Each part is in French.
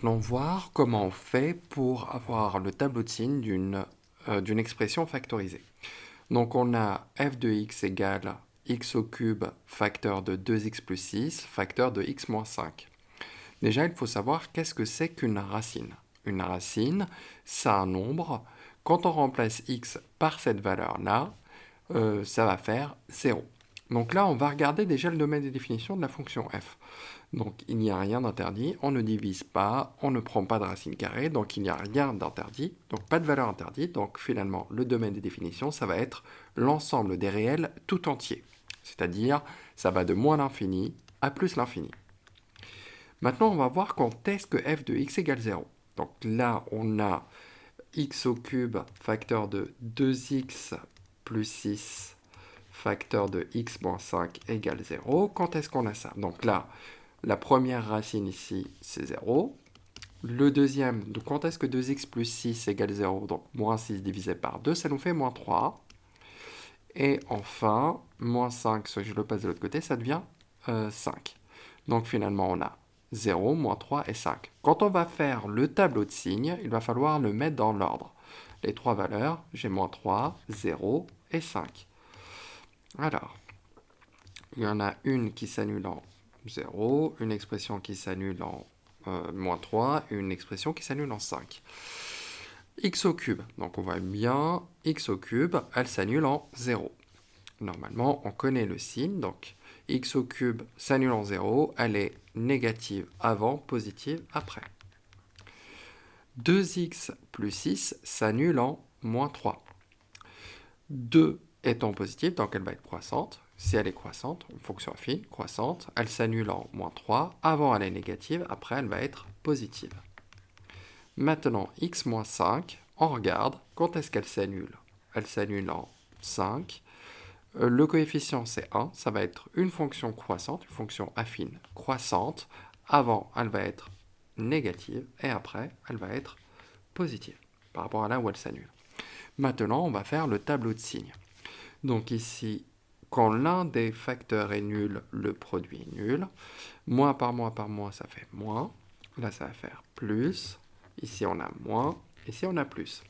maintenant voir comment on fait pour avoir le tableau de signes d'une expression factorisée. Donc on a f de x égale x au cube facteur de 2x plus 6 facteur de x moins 5. Déjà, il faut savoir qu'est-ce que c'est qu'une racine. Une racine, c'est un nombre. Quand on remplace x par cette valeur-là, ça va faire 0. Donc là, on va regarder déjà le domaine des définitions de la fonction f. Donc il n'y a rien d'interdit, on ne divise pas, on ne prend pas de racine carrée, donc il n'y a rien d'interdit, donc pas de valeur interdite. Donc finalement, le domaine des définitions, ça va être l'ensemble des réels tout entier. C'est-à-dire, ça va de moins l'infini à plus l'infini. Maintenant, on va voir quand est-ce que f de x égale 0. Donc là, on a x au cube facteur de 2x plus 6 facteur de x moins 5 égale 0. Quand est-ce qu'on a ça? Donc là, la première racine ici, c'est 0. Le deuxième, donc quand est-ce que 2x plus 6 égale 0? Donc moins 6 divisé par 2, ça nous fait moins 3. Et enfin, moins 5, soit je le passe de l'autre côté, ça devient 5. Donc finalement, on a 0, moins 3 et 5. Quand on va faire le tableau de signes, il va falloir le mettre dans l'ordre. Les trois valeurs, j'ai moins 3, 0 et 5. Alors, il y en a une qui s'annule en 0, une expression qui s'annule en moins 3 et une expression qui s'annule en 5. X au cube, donc on voit bien, x au cube, elle s'annule en 0. Normalement, on connaît le signe, donc x au cube s'annule en 0, elle est négative avant, positive après. 2x plus 6 s'annule en moins 3. 2 étant positive, donc elle va être croissante. Si elle est croissante, une fonction affine, croissante, elle s'annule en moins 3. Avant, elle est négative, après, elle va être positive. Maintenant, x moins 5, on regarde, quand est-ce qu'elle s'annule? Elle s'annule en 5. Le coefficient, c'est 1. Ça va être une fonction croissante, une fonction affine croissante. Avant, elle va être négative et après, elle va être positive par rapport à là où elle s'annule. Maintenant, on va faire le tableau de signes. Donc ici, quand l'un des facteurs est nul, le produit est nul. Moins par moins, ça fait moins. Là, ça va faire plus. Ici, on a moins. Ici, on a plus.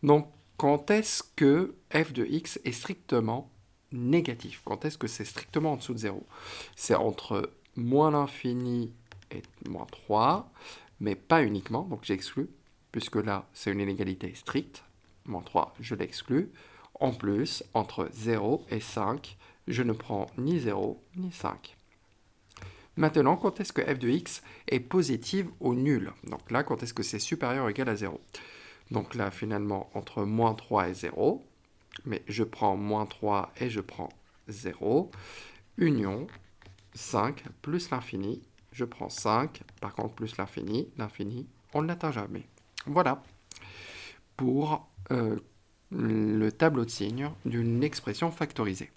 Donc, quand est-ce que f de x est strictement négatif? Quand est-ce que c'est strictement en dessous de 0? C'est entre moins l'infini et moins 3, mais pas uniquement, donc j'exclus, puisque là, c'est une inégalité stricte. Moins 3, je l'exclus. En plus, entre 0 et 5, je ne prends ni 0 ni 5. Maintenant, quand est-ce que f de x est positive ou nul? Donc là, quand est-ce que c'est supérieur ou égal à 0? Donc là, finalement, entre moins 3 et 0, mais je prends moins 3 et je prends 0, union 5 plus l'infini, je prends 5, par contre plus l'infini, on ne l'atteint jamais. Voilà pour le tableau de signes d'une expression factorisée.